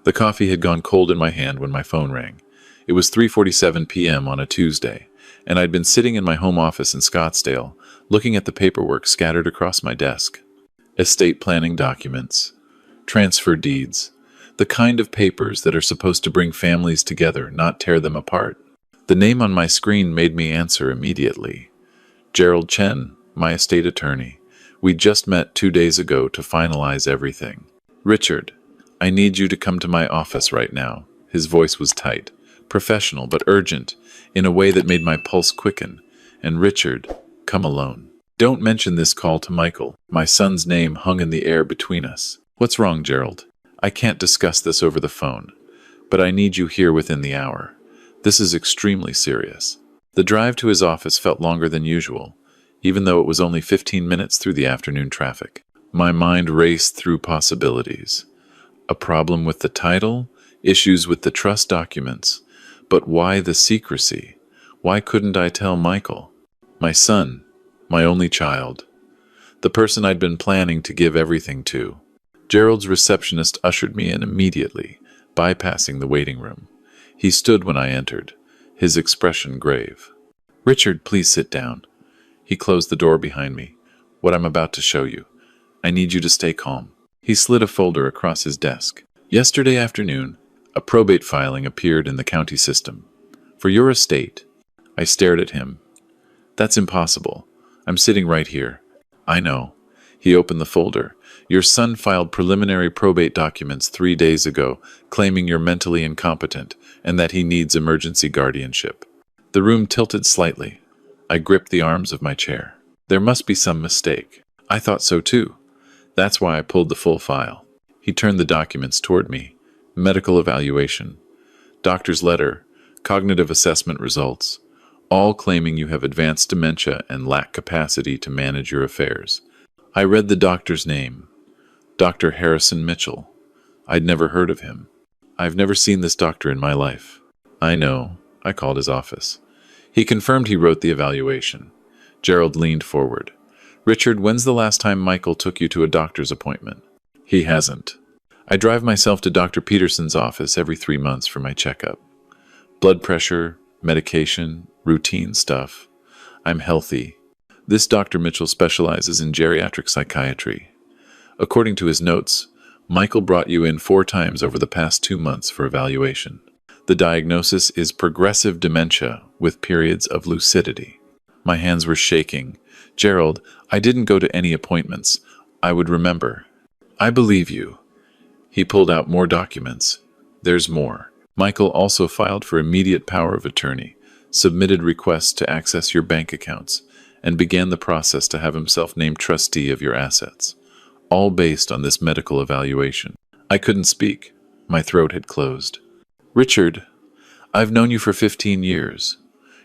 The coffee had gone cold in my hand when my phone rang. It was 3:47 p.m. on a Tuesday, and I'd been sitting in my home office in Scottsdale, looking at the paperwork scattered across my desk. Estate planning documents, transfer deeds, the kind of papers that are supposed to bring families together, not tear them apart. The name on my screen made me answer immediately. Gerald Chen, my estate attorney. We just met 2 days ago to finalize everything. Richard, I need you to come to my office right now. His voice was tight, professional but urgent, in a way that made my pulse quicken. And Richard, come alone. Don't mention this call to Michael. My son's name hung in the air between us. What's wrong, Gerald? I can't discuss this over the phone, but I need you here within the hour. This is extremely serious. The drive to his office felt longer than usual, even though it was only 15 minutes through the afternoon traffic. My mind raced through possibilities. A problem with the title, issues with the trust documents, but why the secrecy? Why couldn't I tell Michael? My son, my only child, the person I'd been planning to give everything to. Gerald's receptionist ushered me in immediately, bypassing the waiting room. He stood when I entered, his expression grave. Richard, please sit down. He closed the door behind me. What I'm about to show you. I need you to stay calm. He slid a folder across his desk. Yesterday afternoon, a probate filing appeared in the county system. For your estate. I stared at him. That's impossible. I'm sitting right here. I know. He opened the folder. Your son filed preliminary probate documents 3 days ago, claiming you're mentally incompetent and that he needs emergency guardianship. The room tilted slightly. I gripped the arms of my chair. There must be some mistake. I thought so too. That's why I pulled the full file. He turned the documents toward me. Medical evaluation, doctor's letter, cognitive assessment results, all claiming you have advanced dementia and lack capacity to manage your affairs. I read the doctor's name, Dr. Harrison Mitchell. I'd never heard of him. I've never seen this doctor in my life. I know. I called his office. He confirmed he wrote the evaluation. Gerald leaned forward. Richard, when's the last time Michael took you to a doctor's appointment? He hasn't. I drive myself to Dr. Peterson's office every 3 months for my checkup. Blood pressure, medication, routine stuff. I'm healthy. This Dr. Mitchell specializes in geriatric psychiatry. According to his notes, Michael brought you in 4 times over the past 2 months for evaluation. The diagnosis is progressive dementia with periods of lucidity. My hands were shaking. Gerald, I didn't go to any appointments. I would remember. I believe you. He pulled out more documents. There's more. Michael also filed for immediate power of attorney, submitted requests to access your bank accounts, and began the process to have himself named trustee of your assets, all based on this medical evaluation. I couldn't speak. My throat had closed. Richard, I've known you for 15 years.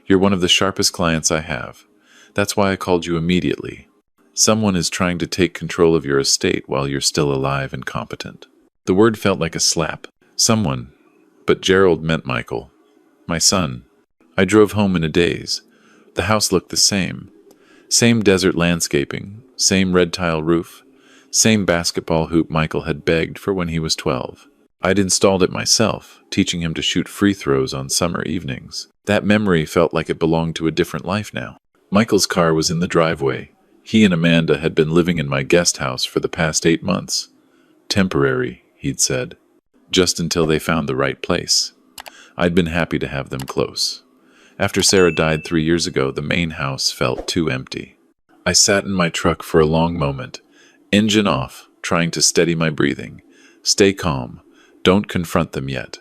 You're one of the sharpest clients I have. That's why I called you immediately. Someone is trying to take control of your estate while you're still alive and competent. The word felt like a slap. Someone. But Gerald meant Michael. My son. I drove home in a daze. The house looked the same. Same desert landscaping, same red tile roof, same basketball hoop Michael had begged for when he was 12. I'd installed it myself, teaching him to shoot free throws on summer evenings. That memory felt like it belonged to a different life now. Michael's car was in the driveway. He and Amanda had been living in my guest house for the past 8 months. Temporary, he'd said. Just until they found the right place. I'd been happy to have them close. After Sarah died 3 years ago, the main house felt too empty. I sat in my truck for a long moment, engine off, trying to steady my breathing. Stay calm. Don't confront them yet.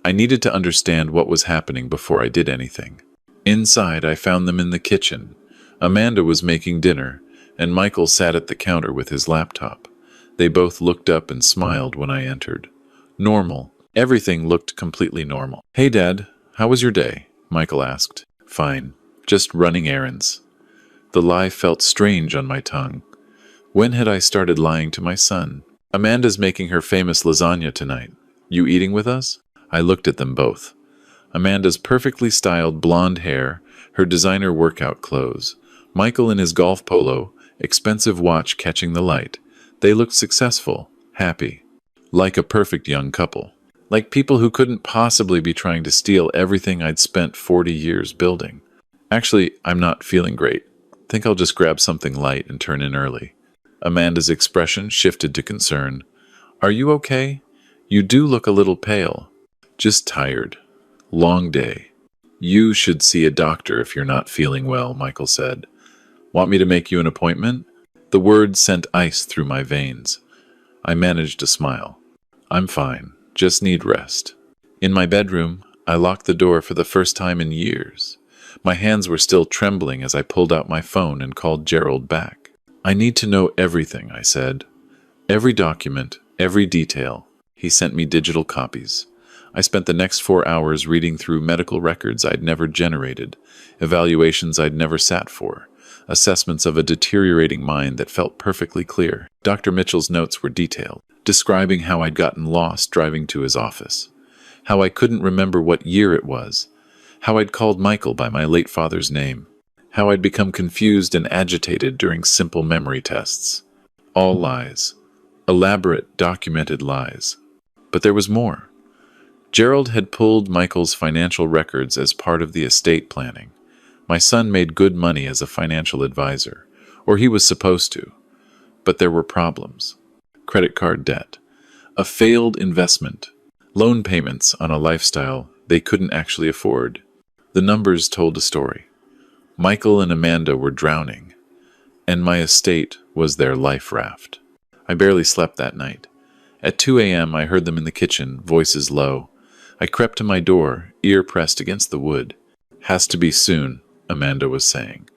I needed to understand what was happening before I did anything. Inside, I found them in the kitchen. Amanda was making dinner, and Michael sat at the counter with his laptop. They both looked up and smiled when I entered. Normal. Everything looked completely normal. Hey, Dad, how was your day? Michael asked. Fine. Just running errands. The lie felt strange on my tongue. When had I started lying to my son? Amanda's making her famous lasagna tonight. You eating with us? I looked at them both. Amanda's perfectly styled blonde hair, her designer workout clothes. Michael in his golf polo, expensive watch catching the light. They looked successful, happy. Like a perfect young couple. Like people who couldn't possibly be trying to steal everything I'd spent 40 years building. Actually, I'm not feeling great. Think I'll just grab something light and turn in early. Amanda's expression shifted to concern. Are you okay? You do look a little pale. Just tired. Long day. You should see a doctor if you're not feeling well, Michael said. Want me to make you an appointment? The words sent ice through my veins. I managed to smile. I'm fine. Just need rest. In my bedroom, I locked the door for the first time in years. My hands were still trembling as I pulled out my phone and called Gerald back. I need to know everything, I said. Every document, every detail. He sent me digital copies. I spent the next 4 hours reading through medical records I'd never generated, evaluations I'd never sat for, assessments of a deteriorating mind that felt perfectly clear. Dr. Mitchell's notes were detailed, describing how I'd gotten lost driving to his office, how I couldn't remember what year it was, how I'd called Michael by my late father's name, how I'd become confused and agitated during simple memory tests. All lies. Elaborate, documented lies. But there was more. Gerald had pulled Michael's financial records as part of the estate planning. My son made good money as a financial advisor, or he was supposed to. But there were problems. Credit card debt, a failed investment, loan payments on a lifestyle they couldn't actually afford. The numbers told a story. Michael and Amanda were drowning, and my estate was their life raft. I barely slept that night. At 2 a.m., I heard them in the kitchen, voices low. I crept to my door, ear pressed against the wood. Has to be soon, Amanda was saying.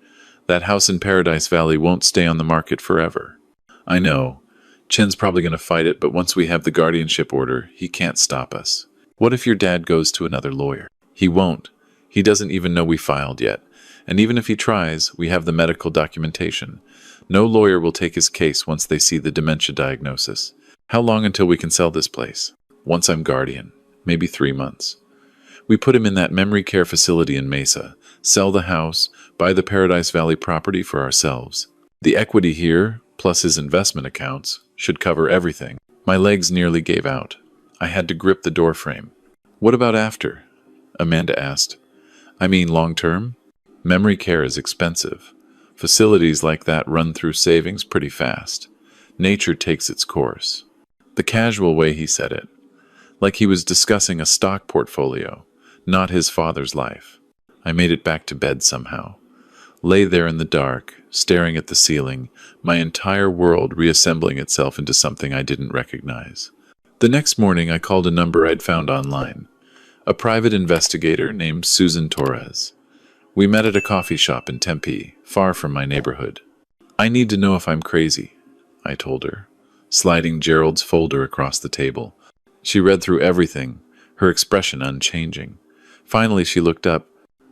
That house in Paradise Valley won't stay on the market forever. I know. Chen's probably going to fight it, but once we have the guardianship order, he can't stop us. What if your dad goes to another lawyer? He won't. He doesn't even know we filed yet. And even if he tries, we have the medical documentation. No lawyer will take his case once they see the dementia diagnosis. How long until we can sell this place? Once I'm guardian. Maybe 3 months. We put him in that memory care facility in Mesa, sell the house, buy the Paradise Valley property for ourselves. The equity here, plus his investment accounts, should cover everything. My legs nearly gave out. I had to grip the doorframe. What about after? Amanda asked. I mean long term? Memory care is expensive. Facilities like that run through savings pretty fast. Nature takes its course. The casual way he said it. Like he was discussing a stock portfolio, not his father's life. I made it back to bed somehow. Lay there in the dark, staring at the ceiling, my entire world reassembling itself into something I didn't recognize. The next morning I called a number I'd found online. A private investigator named Susan Torres. We met at a coffee shop in Tempe, far from my neighborhood. I need to know if I'm crazy, I told her, sliding Gerald's folder across the table. She read through everything, her expression unchanging. Finally, she looked up.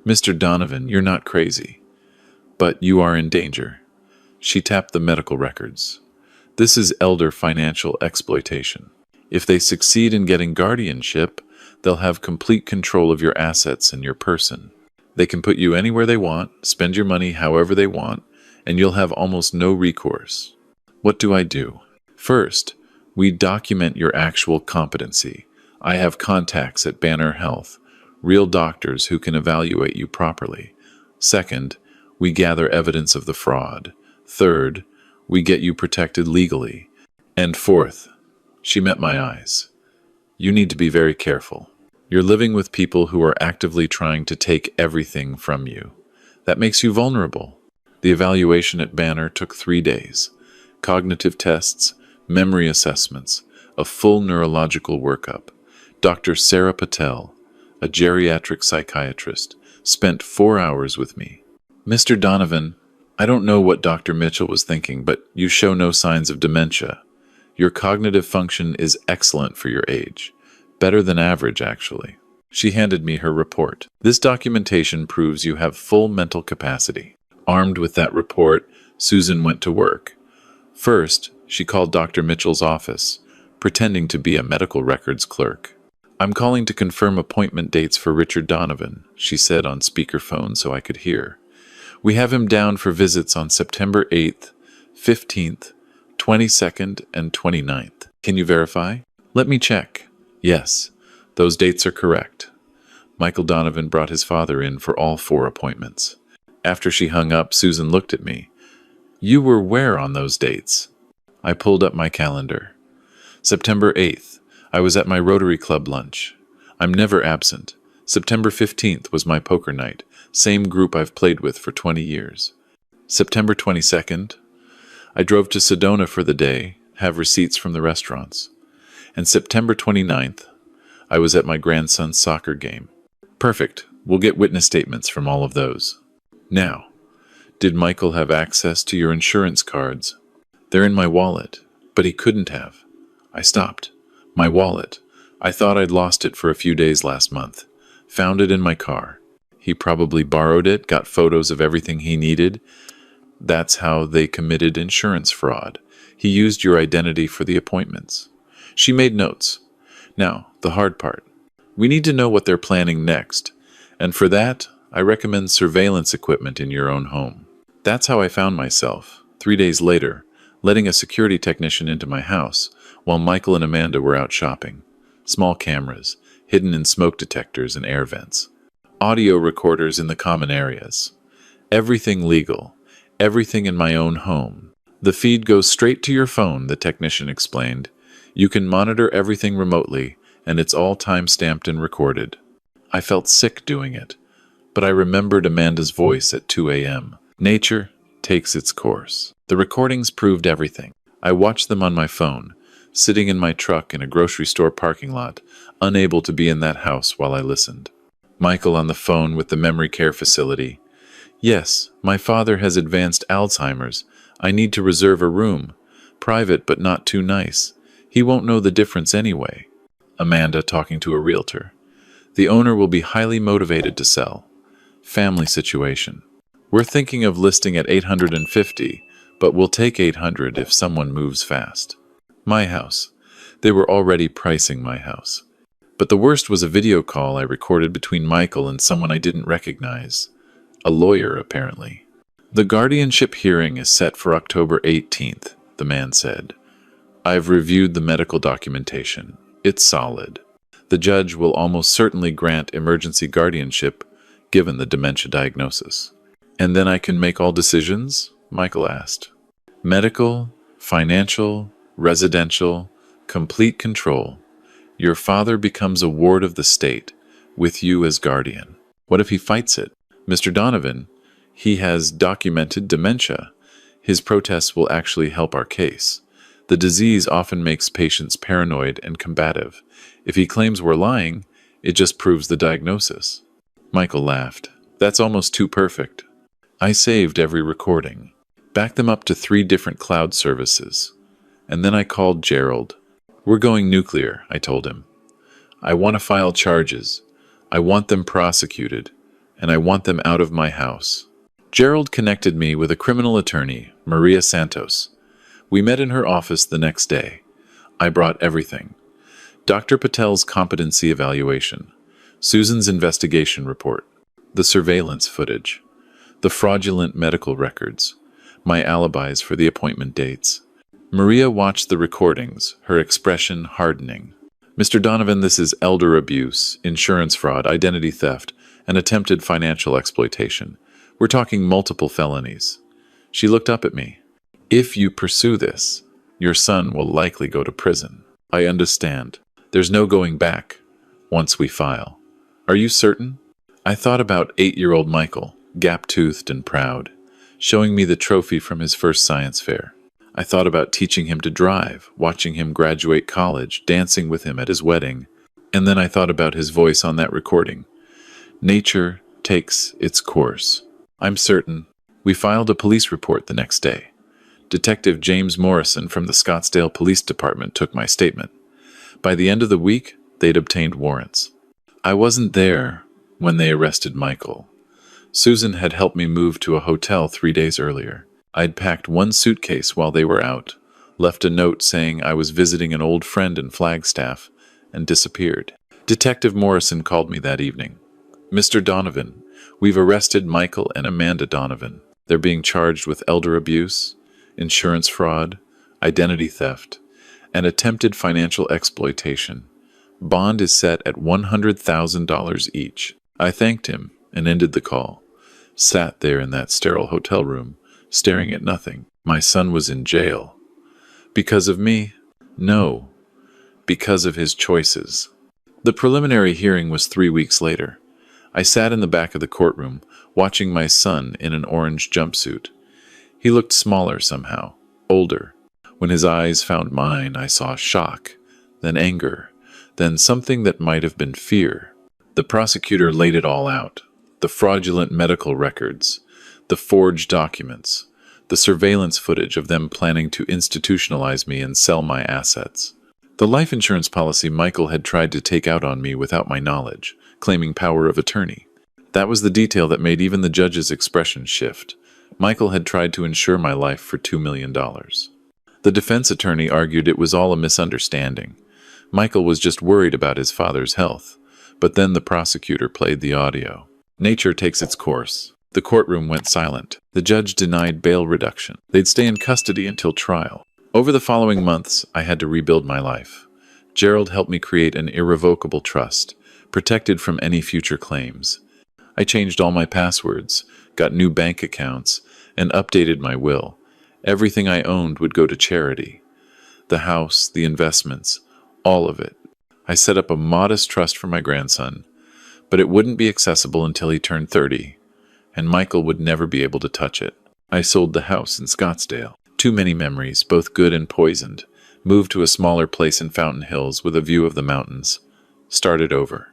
Mr. Donovan, you're not crazy. But you are in danger. She tapped the medical records. This is elder financial exploitation. If they succeed in getting guardianship, they'll have complete control of your assets and your person. They can put you anywhere they want, spend your money however they want, and you'll have almost no recourse. What do I do? First, we document your actual competency. I have contacts at Banner Health, real doctors who can evaluate you properly. Second, we gather evidence of the fraud. Third, we get you protected legally. And fourth, she met my eyes. You need to be very careful. You're living with people who are actively trying to take everything from you. That makes you vulnerable. The evaluation at Banner took 3 days. Cognitive tests, memory assessments, a full neurological workup. Dr. Sarah Patel, a geriatric psychiatrist, spent 4 hours with me. Mr. Donovan, I don't know what Dr. Mitchell was thinking, but you show no signs of dementia. Your cognitive function is excellent for your age. Better than average, actually. She handed me her report. This documentation proves you have full mental capacity. Armed with that report, Susan went to work. First, she called Dr. Mitchell's office, pretending to be a medical records clerk. I'm calling to confirm appointment dates for Richard Donovan, she said on speakerphone so I could hear. We have him down for visits on September 8th, 15th, 22nd, and 29th. Can you verify? Let me check. Yes. Those dates are correct. Michael Donovan brought his father in for all 4 appointments. After she hung up, Susan looked at me. You were where on those dates? I pulled up my calendar. September 8th, I was at my Rotary Club lunch. I'm never absent. September 15th was my poker night, same group I've played with for 20 years. September 22nd, I drove to Sedona for the day, have receipts from the restaurants. And September 29th, I was at my grandson's soccer game. Perfect. We'll get witness statements from all of those. Now, did Michael have access to your insurance cards? They're in my wallet, but he couldn't have. I stopped. My wallet. I thought I'd lost it for a few days last month. Found it in my car. He probably borrowed it, got photos of everything he needed. That's how they committed insurance fraud. He used your identity for the appointments. She made notes. Now, the hard part. We need to know what they're planning next. And for that, I recommend surveillance equipment in your own home. That's how I found myself, 3 days later, letting a security technician into my house while Michael and Amanda were out shopping. Small cameras, hidden in smoke detectors and air vents. Audio recorders in the common areas. Everything legal. Everything in my own home. The feed goes straight to your phone, the technician explained. You can monitor everything remotely, and it's all time-stamped and recorded. I felt sick doing it, but I remembered Amanda's voice at 2 a.m. Nature takes its course. The recordings proved everything. I watched them on my phone, sitting in my truck in a grocery store parking lot, unable to be in that house while I listened. Michael on the phone with the memory care facility. Yes, my father has advanced Alzheimer's. I need to reserve a room. Private but not too nice. He won't know the difference anyway. Amanda talking to a realtor. The owner will be highly motivated to sell. Family situation. We're thinking of listing at 850, but we'll take 800 if someone moves fast. My house. They were already pricing my house. But the worst was a video call I recorded between Michael and someone I didn't recognize. A lawyer, apparently. The guardianship hearing is set for October 18th, the man said. I've reviewed the medical documentation. It's solid. The judge will almost certainly grant emergency guardianship given the dementia diagnosis. And then I can make all decisions? Michael asked. Medical, financial, residential, complete control. Your father becomes a ward of the state, with you as guardian. What if he fights it? Mr. Donovan, he has documented dementia. His protests will actually help our case. The disease often makes patients paranoid and combative. If he claims we're lying, it just proves the diagnosis. Michael laughed. That's almost too perfect. I saved every recording, backed them up to 3 different cloud services. And then I called Gerald. We're going nuclear, I told him. I want to file charges. I want them prosecuted. And I want them out of my house. Gerald connected me with a criminal attorney, Maria Santos. We met in her office the next day. I brought everything. Dr. Patel's competency evaluation, Susan's investigation report, the surveillance footage, the fraudulent medical records, my alibis for the appointment dates. Maria watched the recordings, her expression hardening. Mr. Donovan, this is elder abuse, insurance fraud, identity theft, and attempted financial exploitation. We're talking multiple felonies. She looked up at me. If you pursue this, your son will likely go to prison. I understand. There's no going back once we file. Are you certain? I thought about 8-year-old Michael, gap-toothed and proud, showing me the trophy from his first science fair. I thought about teaching him to drive, watching him graduate college, dancing with him at his wedding. And then I thought about his voice on that recording. Nature takes its course. I'm certain. We filed a police report the next day. Detective James Morrison from the Scottsdale Police Department took my statement. By the end of the week, they'd obtained warrants. I wasn't there when they arrested Michael. Susan had helped me move to a hotel 3 days earlier. I'd packed 1 suitcase while they were out, left a note saying I was visiting an old friend in Flagstaff, and disappeared. Detective Morrison called me that evening. Mr. Donovan, we've arrested Michael and Amanda Donovan. They're being charged with elder abuse, insurance fraud, identity theft, and attempted financial exploitation. Bond is set at $100,000 each. I thanked him and ended the call. Sat there in that sterile hotel room, staring at nothing. My son was in jail. Because of me? No. Because of his choices. The preliminary hearing was 3 weeks later. I sat in the back of the courtroom, watching my son in an orange jumpsuit. He looked smaller somehow, older. When his eyes found mine, I saw shock, then anger, then something that might have been fear. The prosecutor laid it all out. The fraudulent medical records, the forged documents, the surveillance footage of them planning to institutionalize me and sell my assets. The life insurance policy Michael had tried to take out on me without my knowledge, claiming power of attorney. That was the detail that made even the judge's expression shift. Michael had tried to insure my life for $2 million. The defense attorney argued it was all a misunderstanding. Michael was just worried about his father's health. But then the prosecutor played the audio. Nature takes its course. The courtroom went silent. The judge denied bail reduction. They'd stay in custody until trial. Over the following months, I had to rebuild my life. Gerald helped me create an irrevocable trust, protected from any future claims. I changed all my passwords, got new bank accounts, and updated my will. Everything I owned would go to charity. The house, the investments, all of it. I set up a modest trust for my grandson, but it wouldn't be accessible until he turned 30, and Michael would never be able to touch it. I sold the house in Scottsdale. Too many memories, both good and poisoned. Moved to a smaller place in Fountain Hills with a view of the mountains. Started over.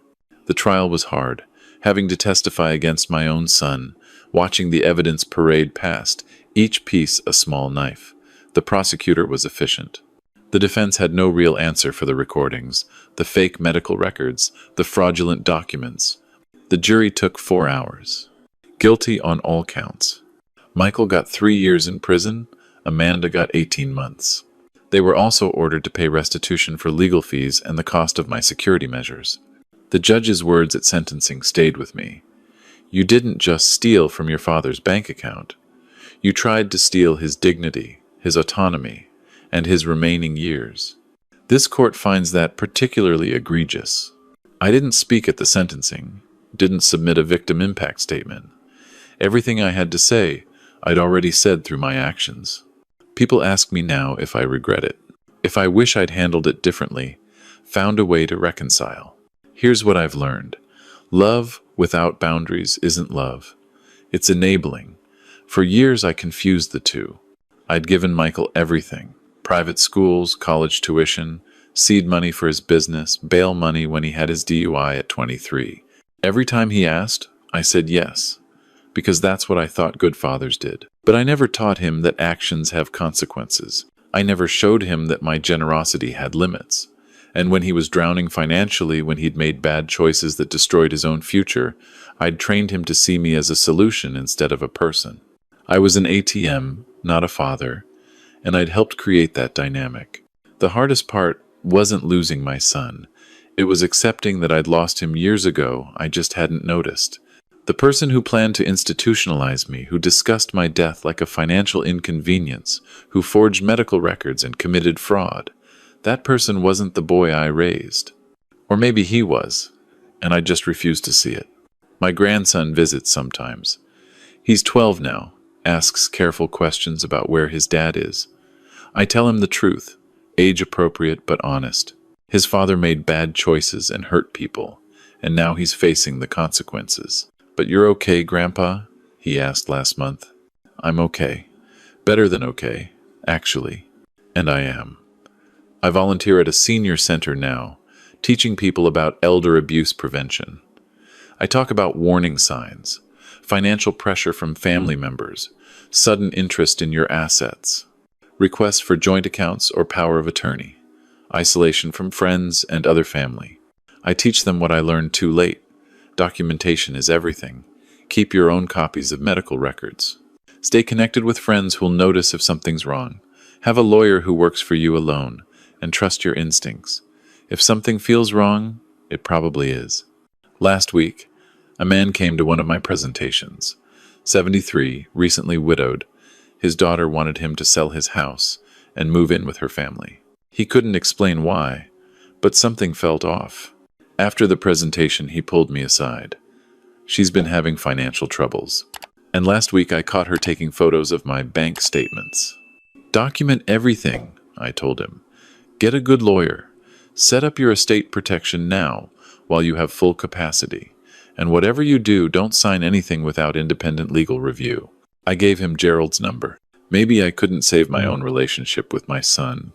The trial was hard, having to testify against my own son, watching the evidence parade past, each piece a small knife. The prosecutor was efficient. The defense had no real answer for the recordings, the fake medical records, the fraudulent documents. The jury took 4 hours. Guilty on all counts. Michael got 3 years in prison. Amanda got 18 months. They were also ordered to pay restitution for legal fees and the cost of my security measures. The judge's words at sentencing stayed with me. You didn't just steal from your father's bank account. You tried to steal his dignity, his autonomy, and his remaining years. This court finds that particularly egregious. I didn't speak at the sentencing, didn't submit a victim impact statement. Everything I had to say, I'd already said through my actions. People ask me now if I regret it, if I wish I'd handled it differently, found a way to reconcile. Here's what I've learned. Love without boundaries isn't love. It's enabling. For years I confused the two. I'd given Michael everything. Private schools, college tuition, seed money for his business, bail money when he had his DUI at 23. Every time he asked, I said yes, because that's what I thought good fathers did. But I never taught him that actions have consequences. I never showed him that my generosity had limits. And when he was drowning financially, when he'd made bad choices that destroyed his own future, I'd trained him to see me as a solution instead of a person. I was an ATM, not a father, and I'd helped create that dynamic. The hardest part wasn't losing my son. It was accepting that I'd lost him years ago, I just hadn't noticed. The person who planned to institutionalize me, who discussed my death like a financial inconvenience, who forged medical records and committed fraud, that person wasn't the boy I raised. Or maybe he was, and I just refused to see it. My grandson visits sometimes. He's 12 now, asks careful questions about where his dad is. I tell him the truth, age-appropriate but honest. His father made bad choices and hurt people, and now he's facing the consequences. "But you're okay, Grandpa?" he asked last month. "I'm okay. Better than okay, actually. And I am. I volunteer at a senior center now, teaching people about elder abuse prevention. I talk about warning signs, financial pressure from family members, sudden interest in your assets, requests for joint accounts or power of attorney, isolation from friends and other family. I teach them what I learned too late. Documentation is everything. Keep your own copies of medical records. Stay connected with friends who'll notice if something's wrong. Have a lawyer who works for you alone, and trust your instincts. If something feels wrong, it probably is. Last week, a man came to one of my presentations. 73, recently widowed. His daughter wanted him to sell his house and move in with her family. He couldn't explain why, But something felt off. After the presentation, he pulled me aside. She's been having financial troubles. And last week I caught her taking photos of my bank statements. Document everything, I told him. Get a good lawyer. Set up your estate protection now while you have full capacity. And whatever you do, don't sign anything without independent legal review. I gave him Gerald's number. Maybe I couldn't save my own relationship with my son,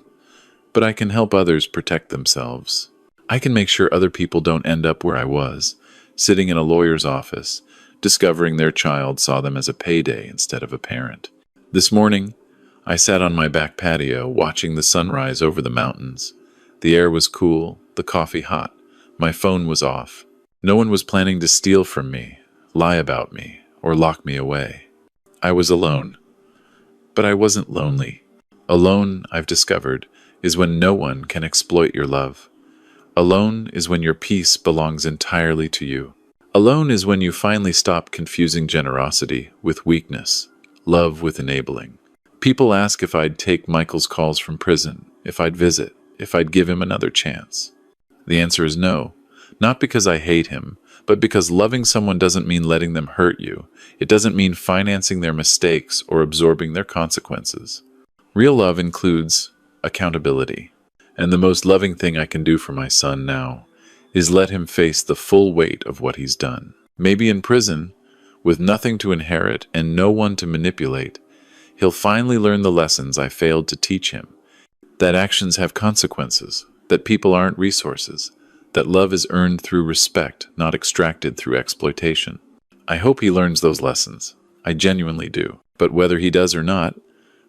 but I can help others protect themselves. I can make sure other people don't end up where I was, sitting in a lawyer's office, discovering their child saw them as a payday instead of a parent. This morning, I sat on my back patio watching the sunrise over the mountains. The air was cool, the coffee hot. My phone was off. No one was planning to steal from me, lie about me, or lock me away. I was alone. But I wasn't lonely. Alone, I've discovered, is when no one can exploit your love. Alone is when your peace belongs entirely to you. Alone is when you finally stop confusing generosity with weakness, love with enabling. People ask if I'd take Michael's calls from prison, if I'd visit, if I'd give him another chance. The answer is no, not because I hate him, but because loving someone doesn't mean letting them hurt you. It doesn't mean financing their mistakes or absorbing their consequences. Real love includes accountability. And the most loving thing I can do for my son now is let him face the full weight of what he's done. Maybe in prison, with nothing to inherit and no one to manipulate, he'll finally learn the lessons I failed to teach him. That actions have consequences, that people aren't resources, that love is earned through respect, not extracted through exploitation. I hope he learns those lessons. I genuinely do. But whether he does or not,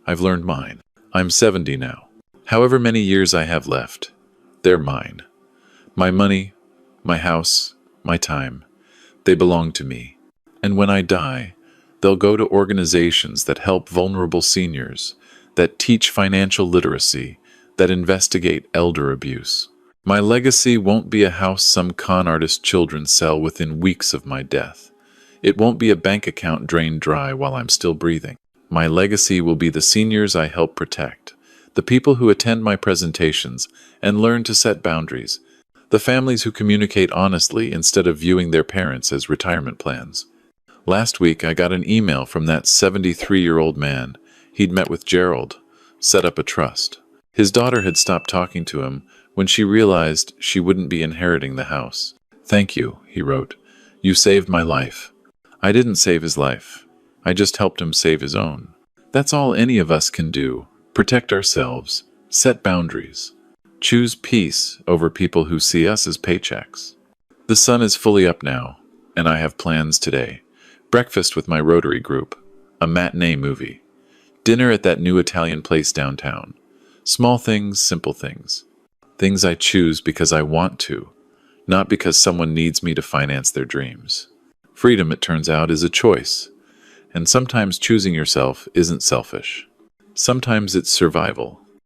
I've learned mine. I'm 70 now. However many years I have left, they're mine. My money, my house, my time, they belong to me. And when I die, they'll go to organizations that help vulnerable seniors, that teach financial literacy, that investigate elder abuse. My legacy won't be a house some con artist children sell within weeks of my death. It won't be a bank account drained dry while I'm still breathing. My legacy will be the seniors I help protect, the people who attend my presentations and learn to set boundaries, the families who communicate honestly instead of viewing their parents as retirement plans. Last week, I got an email from that 73-year-old man. He'd met with Gerald, set up a trust. His daughter had stopped talking to him when she realized she wouldn't be inheriting the house. "Thank you," he wrote. "You saved my life." I didn't save his life. I just helped him save his own. That's all any of us can do. Protect ourselves. Set boundaries. Choose peace over people who see us as paychecks. The sun is fully up now, and I have plans today. Breakfast with my Rotary group. A matinee movie. Dinner at that new Italian place downtown. Small things, simple things. Things I choose because I want to, not because someone needs me to finance their dreams. Freedom, it turns out, is a choice. And sometimes choosing yourself isn't selfish. Sometimes it's survival.